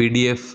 PDF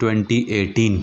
2018।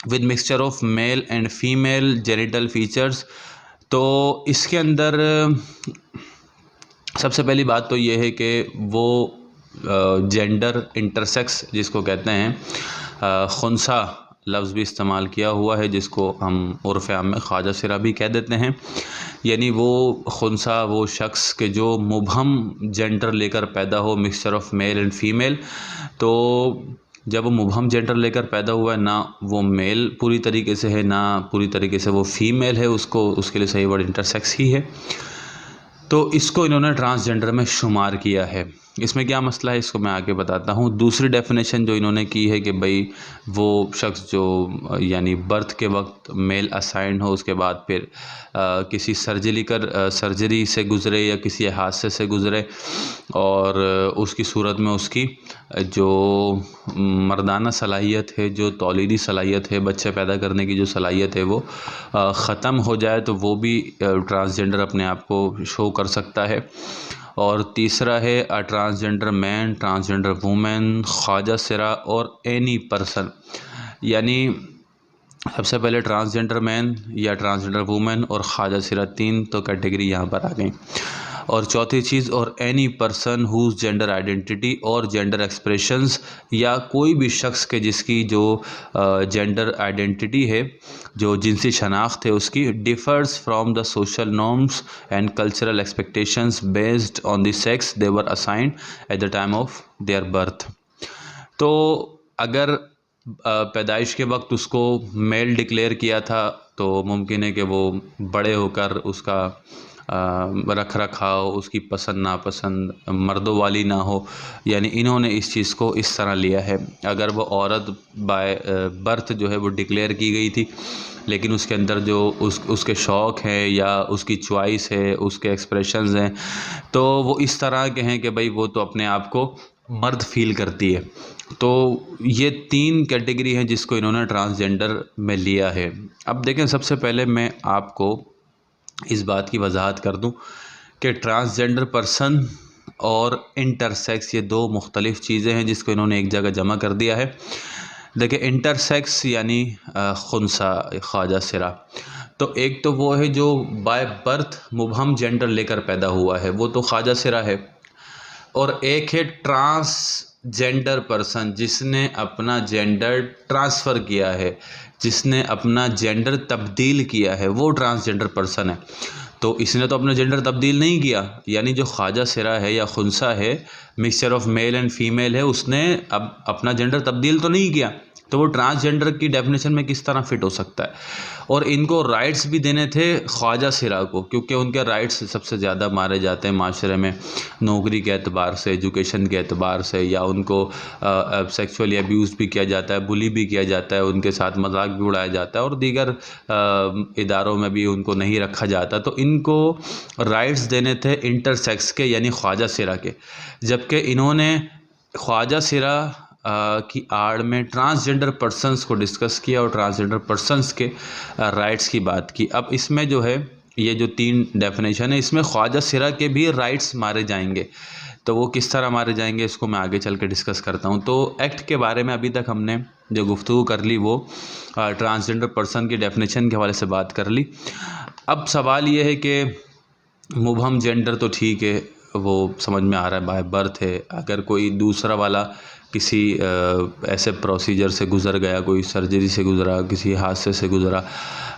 With mixture of male and female genital features. تو اس کے اندر سب سے پہلی بات تو یہ ہے کہ وہ جینڈر انٹرسیکس جس کو کہتے ہیں، خنثی لفظ بھی استعمال کیا ہوا ہے جس کو ہم عرف عام میں خواجہ سرا بھی کہہ دیتے ہیں. یعنی وہ خنثی وہ شخص کہ جو مبہم جینڈر لے کر پیدا ہو، mixture of male and female. تو جب وہ مبہم جینڈر لے کر پیدا ہوا ہے، نہ وہ میل پوری طریقے سے ہے نہ پوری طریقے سے وہ فیمیل ہے، اس کے لیے صحیح ورڈ انٹرسیکس ہی ہے. تو اس کو انہوں نے ٹرانسجینڈر میں شمار کیا ہے. اس میں کیا مسئلہ ہے اس کو میں آگے بتاتا ہوں. دوسری ڈیفینیشن جو انہوں نے کی ہے کہ بھئی وہ شخص جو یعنی برتھ کے وقت میل اسائنڈ ہو، اس کے بعد پھر کسی سرجری سے گزرے یا کسی حادثے سے گزرے، اور اس کی صورت میں اس کی جو مردانہ صلاحیت ہے، جو تولیدی صلاحیت ہے، بچے پیدا کرنے کی جو صلاحیت ہے وہ ختم ہو جائے، تو وہ بھی ٹرانسجینڈر اپنے آپ کو شو کر سکتا ہے. اور تیسرا ہے ٹرانسجینڈر مین، ٹرانسجینڈر وومن، خواجہ سرا اور اینی پرسن. یعنی سب سے پہلے ٹرانسجینڈر مین یا ٹرانسجینڈر وومن اور خواجہ سرا، تین تو کیٹیگری یہاں پر آ گئیں. اور چوتھی چیز، اور any person whose gender identity اور جینڈر ایکسپریشنز، یا کوئی بھی شخص کے جس کی جو جینڈر آئیڈینٹی ہے، جو جنسی شناخت ہے اس کی، differs from the social norms and cultural expectations based on the sex they were assigned at the time of their birth. تو اگر پیدائش کے وقت اس کو میل ڈکلیئر کیا تھا تو ممکن ہے کہ وہ بڑے ہو کر اس کا رکھ رکھاؤ، اس کی پسند ناپسند مردوں والی نہ ہو. یعنی انہوں نے اس چیز کو اس طرح لیا ہے. اگر وہ عورت بائی برتھ جو ہے وہ ڈکلیئر کی گئی تھی، لیکن اس کے اندر جو اس کے شوق ہیں یا اس کی چوائس ہے، اس کے ایکسپریشنز ہیں، تو وہ اس طرح کے ہیں کہ بھئی وہ تو اپنے آپ کو مرد فیل کرتی ہے. تو یہ تین کیٹیگری ہیں جس کو انہوں نے ٹرانسجینڈر میں لیا ہے. اب دیکھیں، سب سے پہلے میں آپ کو اس بات کی وضاحت کر دوں کہ ٹرانسجینڈر پرسن اور انٹرسیکس یہ دو مختلف چیزیں ہیں جس کو انہوں نے ایک جگہ جمع کر دیا ہے. دیکھیں، انٹرسیکس یعنی خنثی، خواجہ سرا. تو ایک تو وہ ہے جو بائی برتھ مبہم جینڈر لے کر پیدا ہوا ہے، وہ تو خواجہ سرا ہے. اور ایک ہے ٹرانس جینڈر پرسن، جس نے اپنا جینڈر ٹرانسفر کیا ہے، جس نے اپنا جینڈر تبدیل کیا ہے، وہ ٹرانسجینڈر پرسن ہے. تو اس نے تو اپنا جینڈر تبدیل نہیں کیا. یعنی جو خواجہ سرا ہے یا خنثی ہے، mixture of male and female ہے، اس نے اب اپنا جینڈر تبدیل تو نہیں کیا. تو وہ ٹرانسجینڈر کی ڈیفینیشن میں کس طرح فٹ ہو سکتا ہے؟ اور ان کو رائٹس بھی دینے تھے خواجہ سرا کو، کیونکہ ان کے رائٹس سب سے زیادہ مارے جاتے ہیں معاشرے میں، نوکری کے اعتبار سے، ایجوکیشن کے اعتبار سے، یا ان کو سیکسولی ابیوز بھی کیا جاتا ہے، بلی بھی کیا جاتا ہے، ان کے ساتھ مذاق بھی اڑایا جاتا ہے، اور دیگر اداروں میں بھی ان کو نہیں رکھا جاتا. تو ان کو رائٹس دینے تھے انٹرسیکس کے، یعنی خواجہ سرا کے. جبکہ انہوں نے خواجہ سرا کی آڑ میں ٹرانسجینڈر پرسنس کو ڈسکس کیا اور ٹرانسجینڈر پرسنس کے رائٹس کی بات کی. اب اس میں جو ہے یہ جو تین ڈیفینیشن ہے، اس میں خواجہ سرا کے بھی رائٹس مارے جائیں گے. تو وہ کس طرح مارے جائیں گے اس کو میں آگے چل کے ڈسکس کرتا ہوں. تو ایکٹ کے بارے میں ابھی تک ہم نے جو گفتگو کر لی وہ ٹرانسجینڈر پرسن کی ڈیفینیشن کے حوالے سے بات کر لی. اب سوال یہ ہے کہ مبہم جینڈر تو ٹھیک ہے، وہ سمجھ میں آ رہا ہے، بائی برتھ ہے. اگر کوئی دوسرا والا کسی ایسے پروسیجر سے گزر گیا، کوئی سرجری سے گزرا، کسی حادثے سے گزرا،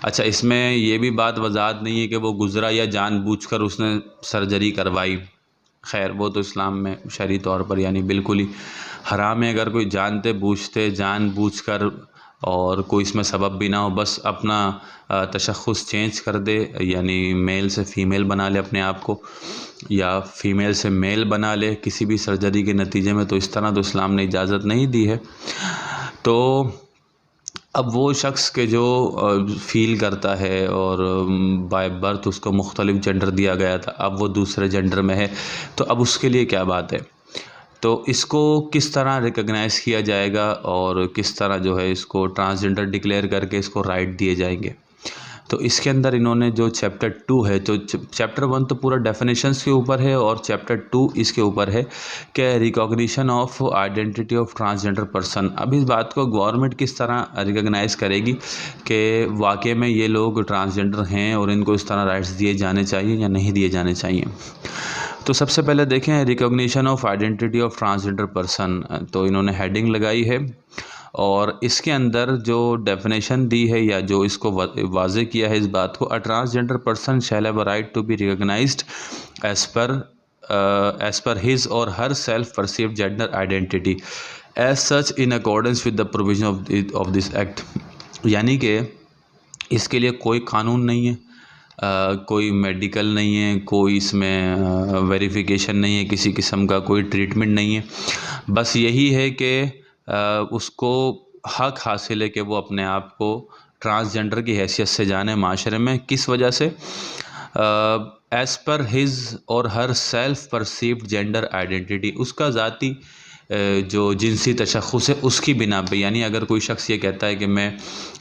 اچھا اس میں یہ بھی بات وضاحت نہیں ہے کہ وہ گزرا یا جان بوجھ کر اس نے سرجری کروائی. خیر وہ تو اسلام میں شرعی طور پر یعنی بالکل ہی حرام ہے. اگر کوئی جانتے بوجھتے جان بوجھ کر اور کوئی اس میں سبب بھی نہ ہو، بس اپنا تشخص چینج کر دے، یعنی میل سے فیمیل بنا لے اپنے آپ کو، یا فیمیل سے میل بنا لے کسی بھی سرجری کے نتیجے میں، تو اس طرح تو اسلام نے اجازت نہیں دی ہے. تو اب وہ شخص کے جو فیل کرتا ہے اور بائی برتھ اس کو مختلف جینڈر دیا گیا تھا، اب وہ دوسرے جینڈر میں ہے، تو اب اس کے لیے کیا بات ہے؟ تو اس کو کس طرح ریکگنائز کیا جائے گا اور کس طرح جو ہے اس کو ٹرانسجینڈر ڈکلیئر کر کے اس کو رائٹ دیے جائیں گے؟ تو اس کے اندر انہوں نے جو چیپٹر 2 ہے، تو چیپٹر 1 تو پورا ڈیفینیشنس کے اوپر ہے، اور چیپٹر 2 اس کے اوپر ہے کہ recognition of identity of transgender person. اب اس بات کو گورنمنٹ کس طرح ریکگنائز کرے گی کہ واقع میں یہ لوگ ٹرانسجنڈر ہیں اور ان کو اس طرح رائٹس دیے جانے چاہیے یا نہیں دیے جانے چاہیے۔ تو سب سے پہلے دیکھیں recognition of identity of transgender person, تو انہوں نے ہیڈنگ لگائی ہے، اور اس کے اندر جو ڈیفینیشن دی ہے یا جو اس کو واضح کیا ہے اس بات کو، a transgender person shall have a right to be recognised as per his or her self perceived gender identity as such in accordance with the provision of this act. یعنی کہ اس کے لیے کوئی قانون نہیں ہے، کوئی میڈیکل نہیں ہے، کوئی اس میں ویریفیکیشن نہیں ہے، کسی قسم کا کوئی ٹریٹمنٹ نہیں ہے، بس یہی ہے کہ اس کو حق حاصل ہے کہ وہ اپنے آپ کو ٹرانسجنڈر کی حیثیت سے جانے معاشرے میں۔ کس وجہ سے؟ As per his or her self perceived gender identity, اس کا ذاتی جو جنسی تشخص ہے اس کی بنا پہ۔ یعنی اگر کوئی شخص یہ کہتا ہے کہ میں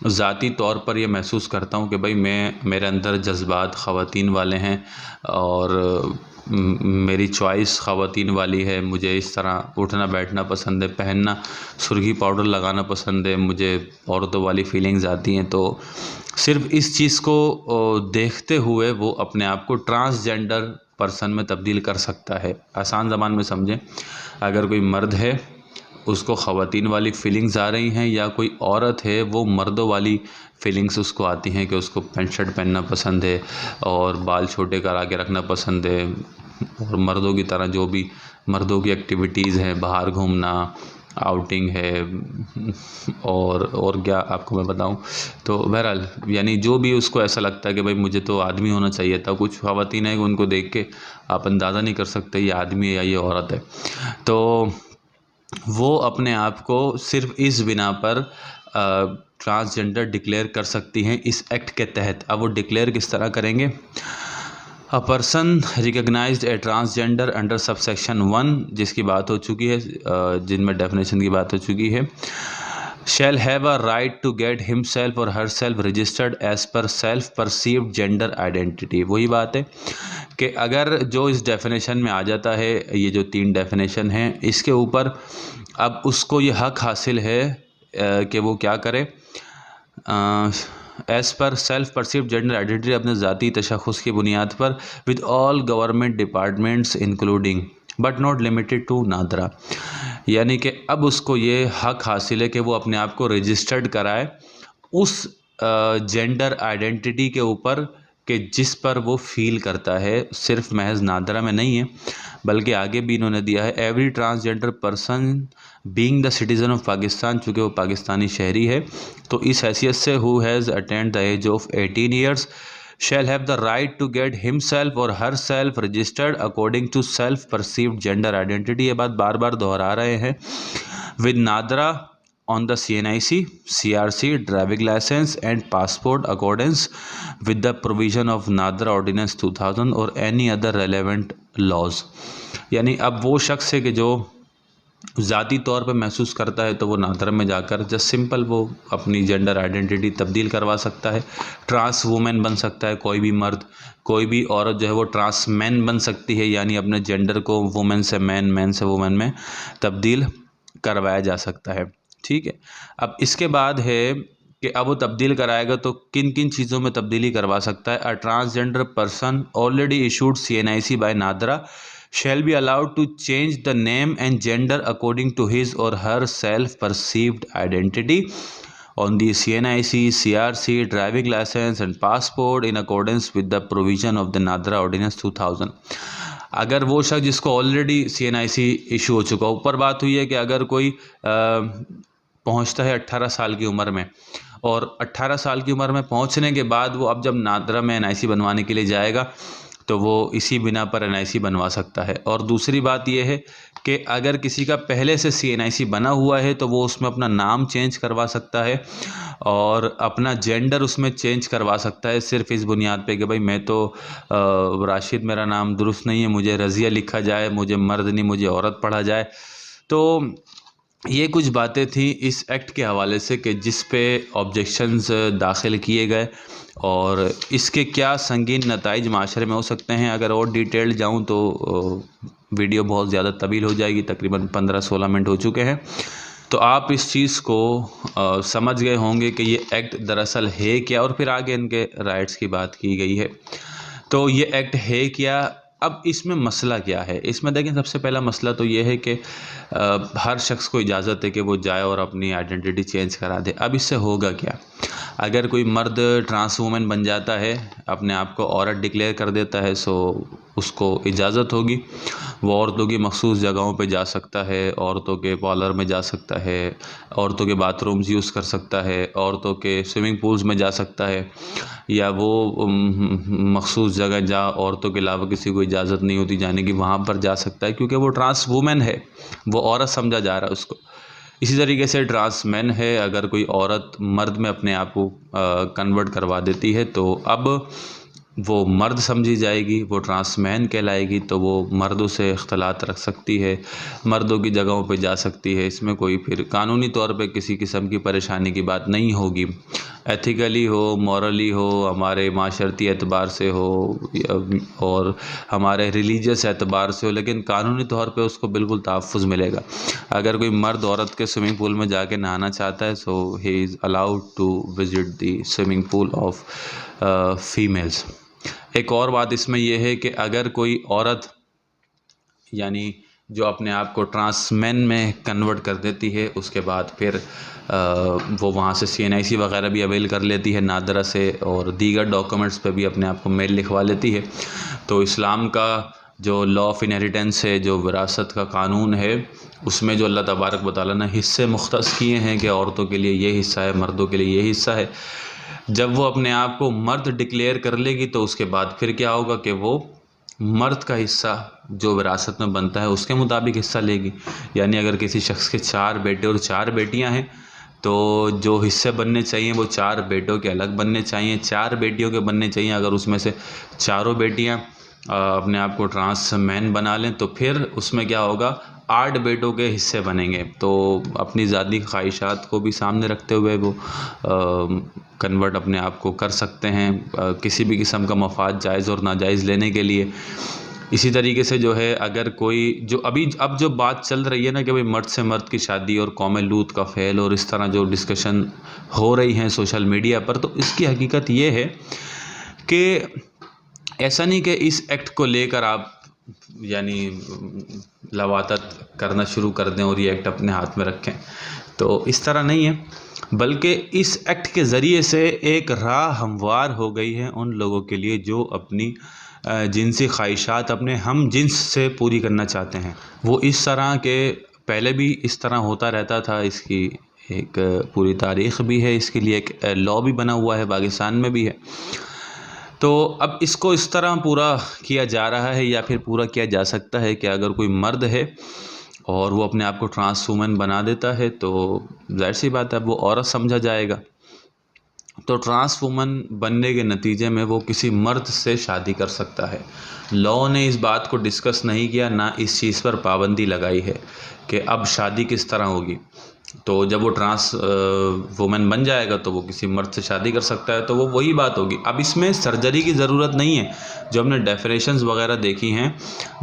ذاتی طور پر یہ محسوس کرتا ہوں کہ بھائی میرے اندر جذبات خواتین والے ہیں اور میری چوائس خواتین والی ہے، مجھے اس طرح اٹھنا بیٹھنا پسند ہے، پہننا سرخی پاؤڈر لگانا پسند ہے، مجھے عورتوں والی فیلنگز آتی ہیں، تو صرف اس چیز کو دیکھتے ہوئے وہ اپنے آپ کو ٹرانسجنڈر پرسن میں تبدیل کر سکتا ہے۔ آسان زبان میں سمجھیں، اگر کوئی مرد ہے اس کو خواتین والی فیلنگز آ رہی ہیں، یا کوئی عورت ہے وہ مردوں والی فیلنگز اس کو آتی ہیں کہ اس کو پینٹ شرٹ پہننا پسند ہے اور بال چھوٹے کرا کے رکھنا پسند ہے، اور مردوں کی طرح جو بھی مردوں کی ایکٹیویٹیز ہیں، باہر گھومنا، آؤٹنگ ہے، اور کیا آپ کو میں بتاؤں، تو بہرحال یعنی جو بھی اس کو ایسا لگتا ہے کہ بھائی مجھے تو آدمی ہونا چاہیے تھا۔ کچھ خواتین ہیں کہ ان کو دیکھ کے آپ اندازہ نہیں کر سکتے یہ آدمی ہے یا یہ عورت ہے، تو وہ اپنے آپ کو صرف اس بنا پر ٹرانسجنڈر ڈکلیئر کر سکتی ہیں اس ایکٹ کے تحت۔ اب وہ ڈکلیئر کس طرح کریں گے؟ A person recognized a transgender under subsection 1 جس کی بات ہو چکی ہے، جن میں ڈیفینیشن کی بات ہو چکی ہے، shall have a right to get himself or herself registered as per self perceived gender identity۔ وہی بات ہے کہ اگر جو اس ڈیفینیشن میں آ جاتا ہے، یہ جو 3 ڈیفینیشن ہیں، اس کے اوپر اب اس کو یہ حق حاصل ہے کہ وہ کیا کرے، as per self perceived gender identity, اپنے ذاتی تشخص کی بنیاد پر، with all government departments including but not limited to NADRA. یعنی کہ اب اس کو یہ حق حاصل ہے کہ وہ اپنے آپ کو رجسٹرڈ کرائے اس جینڈر آئیڈینٹی کے اوپر کہ جس پر وہ فیل کرتا ہے، صرف محض نادرا میں نہیں ہے بلکہ آگے بھی انہوں نے دیا ہے every transgender person being the citizen of Pakistan, چونکہ وہ پاکستانی شہری ہے تو اس حیثیت سے who has attained the age of 18 years shall have the right to get himself or herself registered according to self perceived gender identity۔ یہ بات بار بار دہرا رہے ہیں، with NADRA on the CNIC, CRC, driving license and passport accordance with the provision of Nadra Ordinance 2000 or any other relevant laws۔ یعنی اب وہ شخص ہے کہ جو ذاتی طور پہ محسوس کرتا ہے تو وہ نادرا میں جا کر جس سمپل وہ اپنی جینڈر آئیڈینٹی تبدیل کروا سکتا ہے، ٹرانس وومن بن سکتا ہے، کوئی بھی مرد، کوئی بھی عورت جو ہے وہ ٹرانس مین بن سکتی ہے، یعنی اپنے جینڈر کو وومن سے مین، مین سے وومن میں تبدیل کروایا جا سکتا ہے۔ ٹھیک ہے، اب اس کے بعد ہے کہ اب وہ تبدیل کرائے گا تو کن کن چیزوں میں تبدیلی کروا سکتا ہے۔ A transgender person already issued CNIC by NADRA shall be allowed to change the name and gender according to his or her self-perceived identity on the CNIC, CRC, driving license and passport in accordance with the provision of the Nadra Ordinance 2000۔ اگر وہ شخص جس کو already CNIC issue ہو چکا، اوپر بات ہوئی ہے کہ اگر کوئی پہنچتا ہے 18 سال کی عمر میں، اور 18 سال کی عمر میں پہنچنے کے بعد وہ اب جب نادرا میں NIC بنوانے کے لیے جائے گا تو وہ اسی بنا پر NIC بنوا سکتا ہے۔ اور دوسری بات یہ ہے کہ اگر کسی کا پہلے سے CNIC بنا ہوا ہے تو وہ اس میں اپنا نام چینج کروا سکتا ہے اور اپنا جینڈر اس میں چینج کروا سکتا ہے، صرف اس بنیاد پہ کہ بھائی میں تو راشد میرا نام درست نہیں ہے، مجھے رضیہ لکھا جائے، مجھے مرد نہیں مجھے عورت پڑھا جائے۔ تو یہ کچھ باتیں تھیں اس ایکٹ کے حوالے سے کہ جس پہ آبجیکشنز داخل کیے گئے اور اس کے کیا سنگین نتائج معاشرے میں ہو سکتے ہیں۔ اگر اور ڈیٹیل جاؤں تو ویڈیو بہت زیادہ طویل ہو جائے گی، تقریباً 15-16 منٹ ہو چکے ہیں، تو آپ اس چیز کو سمجھ گئے ہوں گے کہ یہ ایکٹ دراصل ہے کیا، اور پھر آگے ان کے رائٹس کی بات کی گئی ہے۔ تو یہ ایکٹ ہے کیا، اب اس میں مسئلہ کیا ہے؟ اس میں دیکھیں، سب سے پہلا مسئلہ تو یہ ہے کہ ہر شخص کو اجازت ہے کہ وہ جائے اور اپنی آئیڈینٹی چینج کرا دے۔ اب اس سے ہوگا کیا؟ اگر کوئی مرد ٹرانس وومن بن جاتا ہے، اپنے آپ کو عورت ڈکلیئر کر دیتا ہے، سو اس کو اجازت ہوگی، وہ عورتوں کی مخصوص جگہوں پہ جا سکتا ہے، عورتوں کے پارلر میں جا سکتا ہے، عورتوں کے باتھ رومز یوز کر سکتا ہے، عورتوں کے سوئمنگ پولز میں جا سکتا ہے، یا وہ مخصوص جگہ جہاں عورتوں کے علاوہ کسی کو اجازت نہیں ہوتی جانے کی، وہاں پر جا سکتا ہے، کیونکہ وہ ٹرانس وومن ہے، وہ عورت سمجھا جا رہا ہے اس کو۔ اسی طریقے سے ٹرانس مین ہے، اگر کوئی عورت مرد میں اپنے آپ کو کنورٹ کروا دیتی ہے تو اب وہ مرد سمجھی جائے گی، وہ ٹرانس مین کہلائے گی، تو وہ مردوں سے اختلاط رکھ سکتی ہے، مردوں کی جگہوں پہ جا سکتی ہے۔ اس میں کوئی پھر قانونی طور پہ کسی قسم کی پریشانی کی بات نہیں ہوگی، ایتھیکلی ہو، مورلی ہو، ہمارے معاشرتی اعتبار سے ہو، اور ہمارے ریلیجیس اعتبار سے ہو، لیکن قانونی طور پہ اس کو بالکل تحفظ ملے گا۔ اگر کوئی مرد عورت کے سوئمنگ پول میں جا کے نہانا چاہتا ہے، so he is allowed to visit the swimming pool of females. ایک اور بات اس میں یہ ہے کہ اگر کوئی عورت یعنی جو اپنے آپ کو ٹرانس مین میں کنورٹ کر دیتی ہے، اس کے بعد پھر وہ وہاں سے CNIC وغیرہ بھی اویل کر لیتی ہے نادرا سے، اور دیگر ڈاکومنٹس پہ بھی اپنے آپ کو میل لکھوا لیتی ہے، تو اسلام کا جو لا آف انہیریٹنس ہے، جو وراثت کا قانون ہے، اس میں جو اللہ تبارک و تعالیٰ نے حصے مختص کیے ہیں کہ عورتوں کے لیے یہ حصہ ہے، مردوں کے لیے یہ حصہ ہے، جب وہ اپنے آپ کو مرد ڈکلیئر کر لے گی تو اس کے بعد پھر کیا ہوگا کہ وہ مرد کا حصہ جو وراثت میں بنتا ہے اس کے مطابق حصہ لے گی۔ یعنی اگر کسی شخص کے 4 بیٹے اور 4 بیٹیاں ہیں تو جو حصے بننے چاہیے وہ 4 بیٹوں کے الگ بننے چاہیے، 4 بیٹیوں کے بننے چاہیے۔ اگر اس میں سے چاروں بیٹیاں اپنے آپ کو ٹرانس مین بنا لیں تو پھر اس میں کیا ہوگا، 8 بیٹوں کے حصے بنیں گے۔ تو اپنی ذاتی خواہشات کو بھی سامنے رکھتے ہوئے وہ کنورٹ اپنے آپ کو کر سکتے ہیں کسی بھی قسم کا مفاد جائز اور ناجائز لینے کے لیے۔ اسی طریقے سے جو ہے، اگر کوئی جو اب جو بات چل رہی ہے نا کہ بھئی مرد سے مرد کی شادی اور قوم لوط کا فعل اور اس طرح جو ڈسکشن ہو رہی ہیں سوشل میڈیا پر، تو اس کی حقیقت یہ ہے کہ ایسا نہیں کہ اس ایکٹ کو لے کر آپ یعنی لواطت کرنا شروع کر دیں اور یہ ایکٹ اپنے ہاتھ میں رکھیں، تو اس طرح نہیں ہے، بلکہ اس ایکٹ کے ذریعے سے ایک راہ ہموار ہو گئی ہے ان لوگوں کے لیے جو اپنی جنسی خواہشات اپنے ہم جنس سے پوری کرنا چاہتے ہیں۔ وہ اس طرح کہ پہلے بھی اس طرح ہوتا رہتا تھا، اس کی ایک پوری تاریخ بھی ہے، اس کے لیے ایک لا بھی بنا ہوا ہے، پاکستان میں بھی ہے۔ تو اب اس کو اس طرح پورا کیا جا رہا ہے یا پھر پورا کیا جا سکتا ہے کہ اگر کوئی مرد ہے اور وہ اپنے آپ کو ٹرانس وومن بنا دیتا ہے تو ظاہر سی بات ہے اب وہ عورت سمجھا جائے گا، تو ٹرانس وومن بننے کے نتیجے میں وہ کسی مرد سے شادی کر سکتا ہے۔ لاء نے اس بات کو ڈسکس نہیں کیا، نہ اس چیز پر پابندی لگائی ہے کہ اب شادی کس طرح ہوگی۔ تو جب وہ ٹرانس وومن بن جائے گا تو وہ کسی مرد سے شادی کر سکتا ہے، تو وہ وہی بات ہوگی۔ اب اس میں سرجری کی ضرورت نہیں ہے، جو ہم نے ڈیفینیشنز وغیرہ دیکھی ہیں،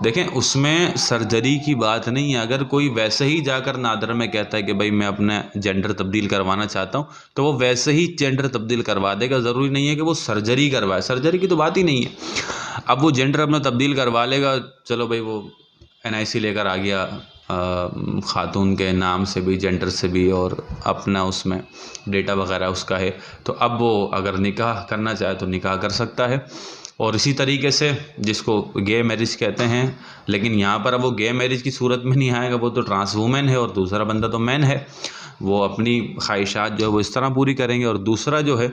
دیکھیں اس میں سرجری کی بات نہیں ہے۔ اگر کوئی ویسے ہی جا کر نادر میں کہتا ہے کہ بھائی میں اپنا جینڈر تبدیل کروانا چاہتا ہوں، تو وہ ویسے ہی جینڈر تبدیل کروا دے گا، ضروری نہیں ہے کہ وہ سرجری کروائے، سرجری کی تو بات ہی نہیں ہے۔ اب وہ جینڈر اپنا تبدیل کروا لے گا، چلو بھائی وہ NIC لے کر آ گیا خاتون کے نام سے بھی، جینڈر سے بھی، اور اپنا اس میں ڈیٹا وغیرہ اس کا ہے، تو اب وہ اگر نکاح کرنا چاہے تو نکاح کر سکتا ہے۔ اور اسی طریقے سے جس کو گے میرج کہتے ہیں، لیکن یہاں پر اب وہ گے میرج کی صورت میں نہیں آئے گا، وہ تو ٹرانس وومن ہے اور دوسرا بندہ تو مین ہے، وہ اپنی خواہشات جو ہے وہ اس طرح پوری کریں گے۔ اور دوسرا جو ہے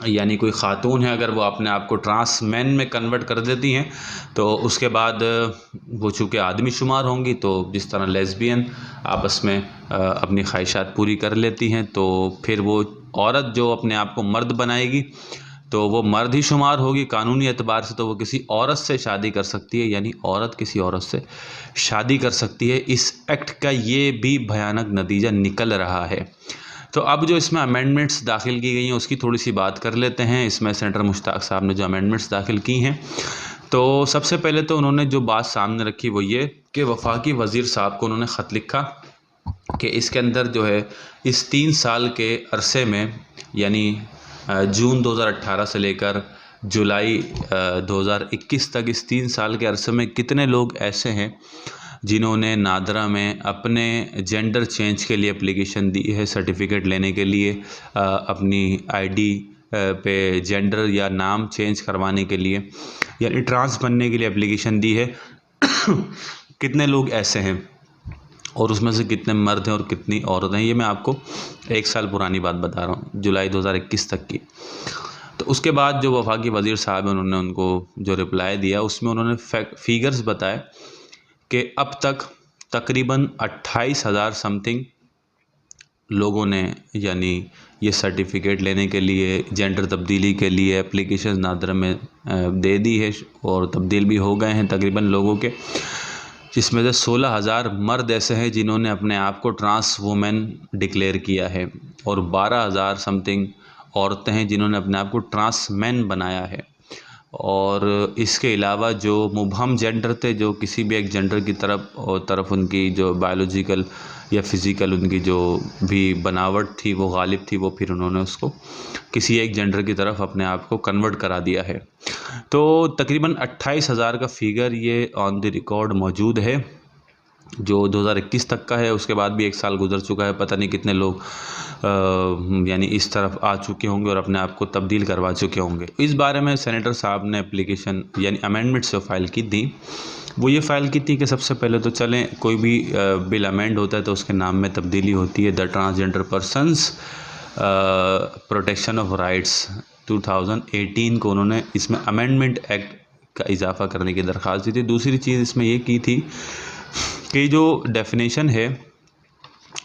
یعنی کوئی خاتون ہے، اگر وہ اپنے آپ کو ٹرانس مین میں کنورٹ کر دیتی ہیں تو اس کے بعد وہ چونکہ آدمی شمار ہوں گی، تو جس طرح لیزبین آپس میں اپنی خواہشات پوری کر لیتی ہیں، تو پھر وہ عورت جو اپنے آپ کو مرد بنائے گی تو وہ مرد ہی شمار ہوگی قانونی اعتبار سے، تو وہ کسی عورت سے شادی کر سکتی ہے، یعنی عورت کسی عورت سے شادی کر سکتی ہے۔ اس ایکٹ کا یہ بھی بھیانک نتیجہ نکل رہا ہے۔ تو اب جو اس میں امینڈمنٹس داخل کی گئی ہیں اس کی تھوڑی سی بات کر لیتے ہیں۔ اس میں سینیٹر مشتاق صاحب نے جو امینڈمنٹس داخل کی ہیں، تو سب سے پہلے تو انہوں نے جو بات سامنے رکھی وہ یہ کہ وفاقی وزیر صاحب کو انہوں نے خط لکھا کہ اس کے اندر جو ہے اس 3 سال کے عرصے میں، یعنی جون 2018 سے لے کر جولائی 2021 تک، اس 3 سال کے عرصے میں کتنے لوگ ایسے ہیں جنہوں نے نادرا میں اپنے جینڈر چینج کے لیے اپلیکیشن دی ہے، سرٹیفکیٹ لینے کے لیے، اپنی آئی ڈی پہ جینڈر یا نام چینج کروانے کے لیے، یعنی ٹرانس بننے کے لیے اپلیکیشن دی ہے، کتنے لوگ ایسے ہیں اور اس میں سے کتنے مرد ہیں اور کتنی عورتیں ہیں؟ یہ میں آپ کو 1 سال پرانی بات بتا رہا ہوں، جولائی 2021 تک کی۔ تو اس کے بعد جو وفاقی وزیر صاحب ہیں انہوں نے ان کو جو رپلائی دیا اس میں انہوں نے فیگرز بتائے کہ اب تک تقریباً 28,000 سم تھنگ لوگوں نے یعنی یہ سرٹیفکیٹ لینے کے لیے، جینڈر تبدیلی کے لیے اپلیکیشن نادرا میں دے دی ہے اور تبدیل بھی ہو گئے ہیں تقریباً لوگوں کے، جس میں سے 16,000 مرد ایسے ہیں جنہوں نے اپنے آپ کو ٹرانس وومن ڈکلیئر کیا ہے، اور 12,000 سم تھنگ عورتیں ہیں جنہوں نے اپنے آپ کو ٹرانس مین بنایا ہے۔ اور اس کے علاوہ جو مبہم جینڈر تھے، جو کسی بھی ایک جینڈر کی طرف ان کی جو بایولوجیکل یا فزیکل ان کی جو بھی بناوٹ تھی وہ غالب تھی، وہ پھر انہوں نے اس کو کسی ایک جینڈر کی طرف اپنے آپ کو کنورٹ کرا دیا ہے۔ تو تقریباً 28,000 کا فیگر یہ آن دی ریکارڈ موجود ہے جو 2021 تک کا ہے۔ اس کے بعد بھی 1 سال گزر چکا ہے، پتہ نہیں کتنے لوگ یعنی اس طرف آ چکے ہوں گے اور اپنے آپ کو تبدیل کروا چکے ہوں گے۔ اس بارے میں سینیٹر صاحب نے اپلیکیشن یعنی امینڈمنٹس جو فائل کی تھی وہ یہ فائل کی تھی کہ سب سے پہلے تو چلیں کوئی بھی بل امینڈ ہوتا ہے تو اس کے نام میں تبدیلی ہوتی ہے۔ The transgender persons protection of rights 2018 کو انہوں نے اس میں امینڈمنٹ ایکٹ کا اضافہ کرنے کی درخواست دی تھی۔ دوسری چیز اس میں یہ کی تھی کہ جو ڈیفینیشن ہے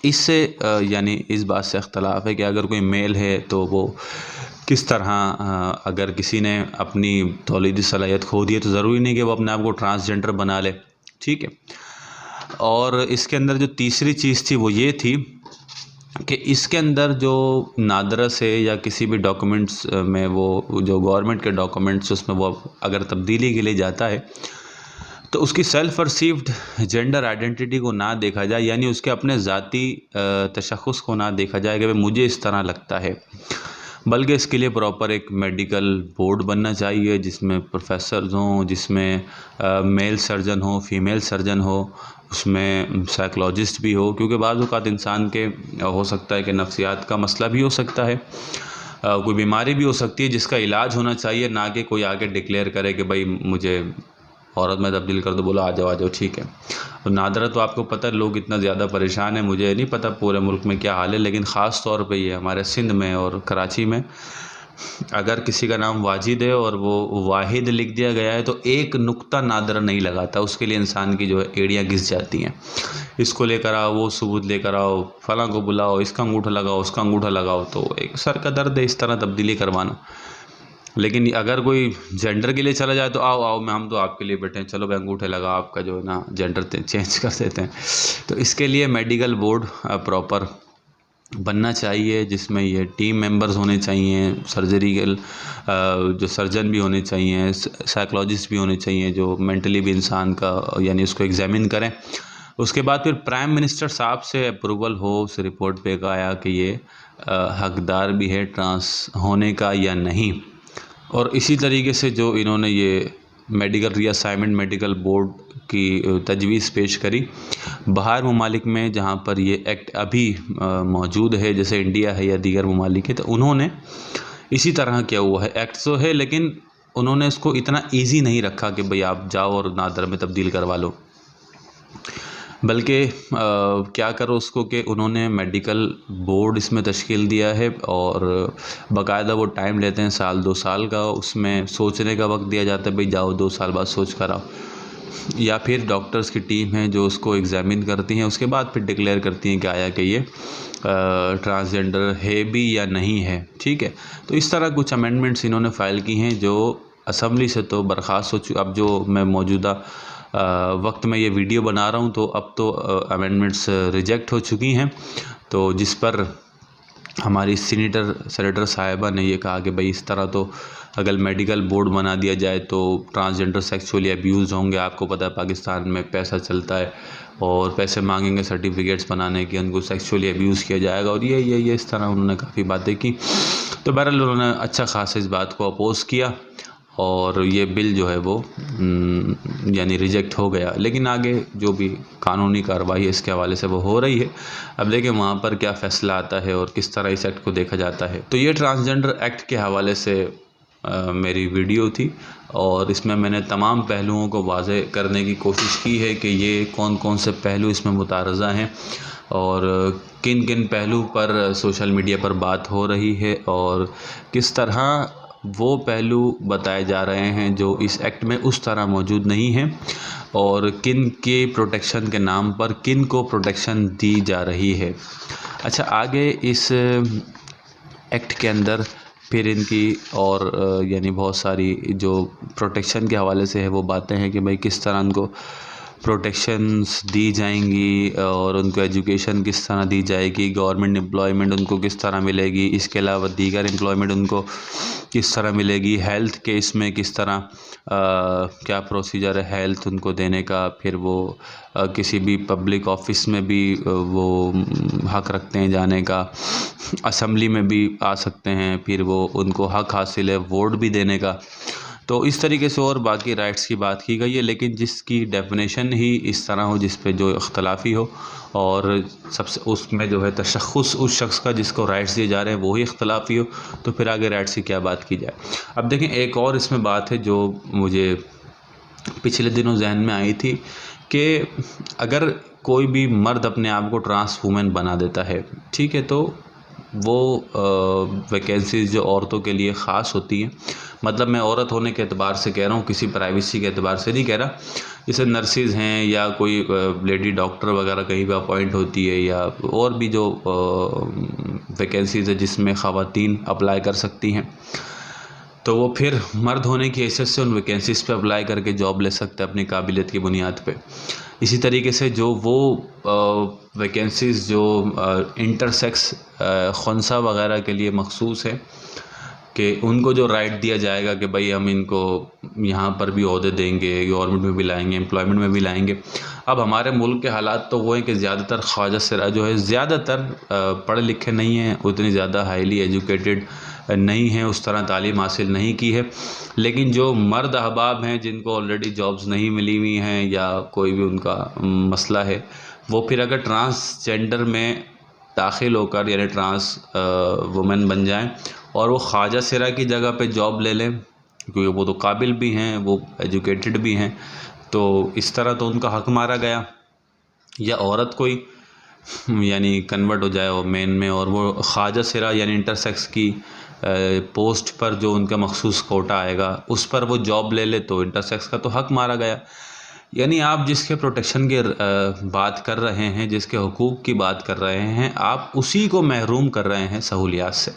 اس سے یعنی اس بات سے اختلاف ہے کہ اگر کوئی میل ہے تو وہ کس طرح، اگر کسی نے اپنی تولیدی صلاحیت کھو دی ہے تو ضروری نہیں کہ وہ اپنے آپ کو ٹرانسجینڈر بنا لے، ٹھیک ہے۔ اور اس کے اندر جو تیسری چیز تھی وہ یہ تھی کہ اس کے اندر جو نادرا سے یا کسی بھی ڈاکومنٹس میں وہ جو گورنمنٹ کے ڈاکومنٹس اس میں وہ اگر تبدیلی کے لیے جاتا ہے تو اس کی سیلف پرسیوڈ جینڈر آئیڈینٹی کو نہ دیکھا جائے، یعنی اس کے اپنے ذاتی تشخص کو نہ دیکھا جائے کہ مجھے اس طرح لگتا ہے، بلکہ اس کے لیے پراپر ایک میڈیکل بورڈ بننا چاہیے جس میں پروفیسرز ہوں، جس میں میل سرجن ہو، فیمیل سرجن ہو، اس میں سائیکولوجسٹ بھی ہو، کیونکہ بعض اوقات انسان کے ہو سکتا ہے کہ نفسیات کا مسئلہ بھی ہو سکتا ہے، کوئی بیماری بھی ہو سکتی ہے جس کا علاج ہونا چاہیے، نہ کہ کوئی آ کے ڈکلیئر کرے کہ بھائی مجھے عورت میں تبدیل کر دو، بولو آ جاؤ ٹھیک ہے۔ اور نادرا تو آپ کو پتہ ہے لوگ اتنا زیادہ پریشان ہیں، مجھے نہیں پتہ پورے ملک میں کیا حال ہے، لیکن خاص طور پہ یہ ہمارے سندھ میں اور کراچی میں اگر کسی کا نام واجد ہے اور وہ واحد لکھ دیا گیا ہے تو ایک نقطہ نادرا نہیں لگاتا، اس کے لیے انسان کی جو ہے ایڑیاں گھس جاتی ہیں۔ اس کو لے کر آؤ، وہ ثبوت لے کر آؤ، فلاں کو بلاؤ، اس کا انگوٹھا لگاؤ، اس کا انگوٹھا لگاؤ، تو ایک سر کا درد ہے اس طرح تبدیلی کروانا۔ لیکن اگر کوئی جینڈر کے لیے چلا جائے تو آؤ ہم تو آپ کے لیے بیٹھے ہیں، چلو بھائی انگوٹھے لگا، آپ کا جو ہے نا جینڈر چینج کر دیتے ہیں۔ تو اس کے لیے میڈیکل بورڈ پراپر بننا چاہیے جس میں یہ ٹیم ممبرز ہونے چاہیے، سرجریکل جو سرجن بھی ہونے چاہیے، سائیکولوجسٹ بھی ہونے چاہیے جو مینٹلی بھی انسان کا یعنی اس کو ایگزامن کریں۔ اس کے بعد پھر پرائم منسٹر صاحب سے اپروول ہو، اس رپورٹ پہ آیا کہ یہ حقدار بھی ہے ٹرانس ہونے کا یا نہیں۔ اور اسی طریقے سے جو انہوں نے یہ میڈیکل ری اسائنمنٹ میڈیکل بورڈ کی تجویز پیش کری باہر ممالک میں جہاں پر یہ ایکٹ ابھی موجود ہے، جیسے انڈیا ہے یا دیگر ممالک ہے، تو انہوں نے اسی طرح کیا ہوا ہے۔ ایکٹ تو ہے لیکن انہوں نے اس کو اتنا ایزی نہیں رکھا کہ بھئی آپ جاؤ اور نادرا میں تبدیل کروا لو، بلکہ کیا کرو اس کو کہ انہوں نے میڈیکل بورڈ اس میں تشکیل دیا ہے اور باقاعدہ وہ ٹائم لیتے ہیں 1-2 سال کا، اس میں سوچنے کا وقت دیا جاتا ہے، بھئی جاؤ 2 سال بعد سوچ کر آؤ، یا پھر ڈاکٹرز کی ٹیم ہے جو اس کو ایگزامن کرتی ہیں، اس کے بعد پھر ڈکلیئر کرتی ہیں کہ آیا کہ یہ ٹرانسجنڈر ہے بھی یا نہیں ہے، ٹھیک ہے۔ تو اس طرح کچھ امینڈمنٹس انہوں نے فائل کی ہیں جو اسمبلی سے تو برخاست ہو چکی۔ اب جو میں موجودہ وقت میں یہ ویڈیو بنا رہا ہوں تو اب تو امینڈمنٹس ریجیکٹ ہو چکی ہیں، تو جس پر ہماری سینیٹر صاحبہ نے یہ کہا کہ بھئی اس طرح تو اگر میڈیکل بورڈ بنا دیا جائے تو ٹرانسجنڈر سیکسولی ابیوز ہوں گے۔ آپ کو پتہ ہے پاکستان میں پیسہ چلتا ہے اور پیسے مانگیں گے سرٹیفکیٹس بنانے کے، ان کو سیکسولی ابیوز کیا جائے گا، اور یہ اس طرح انہوں نے کافی باتیں کی۔ تو بہرحال انہوں نے اچھا خاصا اس بات کو اپوز کیا اور یہ بل جو ہے وہ یعنی ریجیکٹ ہو گیا۔ لیکن آگے جو بھی قانونی کارروائی اس کے حوالے سے وہ ہو رہی ہے، اب دیکھیں وہاں پر کیا فیصلہ آتا ہے اور کس طرح اس ایکٹ کو دیکھا جاتا ہے۔ تو یہ ٹرانسجنڈر ایکٹ کے حوالے سے میری ویڈیو تھی، اور اس میں نے تمام پہلوؤں کو واضح کرنے کی کوشش کی ہے کہ یہ کون سے پہلو اس میں متعارضہ ہیں اور کن کن پہلو پر سوشل میڈیا پر بات ہو رہی ہے، اور کس طرح وہ پہلو بتائے جا رہے ہیں جو اس ایکٹ میں اس طرح موجود نہیں ہیں، اور کن کے پروٹیکشن کے نام پر کن کو پروٹیکشن دی جا رہی ہے۔ اچھا، آگے اس ایکٹ کے اندر پھر ان کی اور یعنی بہت ساری جو پروٹیکشن کے حوالے سے ہے وہ باتیں ہیں کہ بھئی کس طرح ان کو پروٹیکشنز دی جائیں گی، اور ان کو ایجوکیشن کس طرح دی جائے گی، گورنمنٹ امپلائمنٹ ان کو کس طرح ملے گی، اس کے علاوہ دیگر امپلائمنٹ ان کو کس طرح ملے گی، ہیلتھ کیس میں کس طرح کیا پروسیجر ہے ہیلتھ ان کو دینے کا، پھر وہ کسی بھی پبلک آفس میں بھی وہ حق رکھتے ہیں جانے کا، اسمبلی میں بھی آ سکتے ہیں، پھر وہ ان کو حق حاصل ہے ووٹ بھی دینے کا۔ تو اس طریقے سے اور باقی رائٹس کی بات کی گئی ہے، لیکن جس کی ڈیفینیشن ہی اس طرح ہو، جس پہ جو اختلافی ہو، اور سب سے اس میں جو ہے تشخص اس شخص کا جس کو رائٹس دیے جا رہے ہیں وہی اختلافی ہو، تو پھر آگے رائٹس کی کیا بات کی جائے۔ اب دیکھیں ایک اور اس میں بات ہے جو مجھے پچھلے دنوں ذہن میں آئی تھی کہ اگر کوئی بھی مرد اپنے آپ کو ٹرانس وومن بنا دیتا ہے، ٹھیک ہے، تو وہ ویکینسیز جو عورتوں کے لیے خاص ہوتی ہیں، مطلب میں عورت ہونے کے اعتبار سے کہہ رہا ہوں، کسی پرائیویسی کے اعتبار سے نہیں کہہ رہا، جیسے نرسز ہیں یا کوئی لیڈی ڈاکٹر وغیرہ کہیں پہ اپوائنٹ ہوتی ہے، یا اور بھی جو ویکینسیز ہے جس میں خواتین اپلائی کر سکتی ہیں، تو وہ پھر مرد ہونے کی حیثیت سے ان ویکینسیز پہ اپلائی کر کے جاب لے سکتے ہیں اپنی قابلیت کی بنیاد پہ۔ اسی طریقے سے جو وہ ویکینسیز جو انٹر سیکس خنثی وغیرہ کے لیے مخصوص ہے، کہ ان کو جو رائٹ دیا جائے گا کہ بھئی ہم ان کو یہاں پر بھی عہدے دیں گے، گورنمنٹ میں بھی لائیں گے، امپلائمنٹ میں بھی لائیں گے۔ اب ہمارے ملک کے حالات تو وہ ہیں کہ زیادہ تر خواجہ سرا جو ہے زیادہ تر پڑھے لکھے نہیں ہیں، اتنی زیادہ ہائیلی ایجوکیٹڈ نہیں ہیں، اس طرح تعلیم حاصل نہیں کی ہے، لیکن جو مرد احباب ہیں جن کو آلریڈی جابز نہیں ملی ہوئی ہیں یا کوئی بھی ان کا مسئلہ ہے، وہ پھر اگر ٹرانسجنڈر میں داخل ہو کر یعنی ٹرانس وومن بن جائیں اور وہ خواجہ سرا کی جگہ پہ جاب لے لیں، کیونکہ وہ تو قابل بھی ہیں، وہ ایجوکیٹڈ بھی ہیں، تو اس طرح تو ان کا حق مارا گیا۔ یا عورت کوئی یعنی کنورٹ ہو جائے وہ مین میں، اور وہ خواجہ سرا یعنی انٹر سیکس کی پوسٹ پر جو ان کا مخصوص کوٹا آئے گا اس پر وہ جاب لے لے، تو انٹر سیکس کا تو حق مارا گیا۔ یعنی آپ جس کے پروٹیکشن کی بات کر رہے ہیں، جس کے حقوق کی بات کر رہے ہیں، آپ اسی کو محروم کر رہے ہیں سہولیات سے۔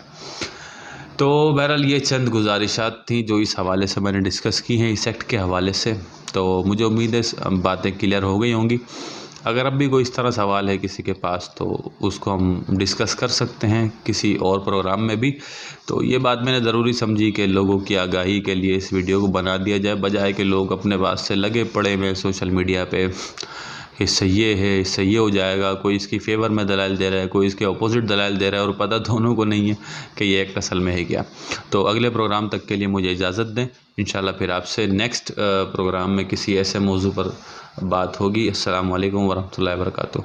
تو بہرحال یہ چند گزارشات تھیں جو اس حوالے سے میں نے ڈسکس کی ہیں اس ایکٹ کے حوالے سے، تو مجھے امید ہے باتیں کلیئر ہو گئی ہوں گی۔ اگر اب بھی کوئی اس طرح سوال ہے کسی کے پاس تو اس کو ہم ڈسکس کر سکتے ہیں کسی اور پروگرام میں بھی۔ تو یہ بات میں نے ضروری سمجھی کہ لوگوں کی آگاہی کے لیے اس ویڈیو کو بنا دیا جائے، بجائے کہ لوگ اپنے بات سے لگے پڑے ہوئے سوشل میڈیا پہ کہ اس سے یہ ہے، اس سے یہ ہو جائے گا، کوئی اس کی فیور میں دلائل دے رہا ہے، کوئی اس کے اپوزٹ دلائل دے رہا ہے، اور پتہ دونوں کو نہیں ہے کہ یہ ایک اصل میں ہے کیا۔ تو اگلے پروگرام تک کے لیے مجھے اجازت دیں، انشاءاللہ پھر آپ سے نیکسٹ پروگرام میں کسی ایسے موضوع پر بات ہوگی۔ السلام علیکم ورحمۃ اللہ وبرکاتہ۔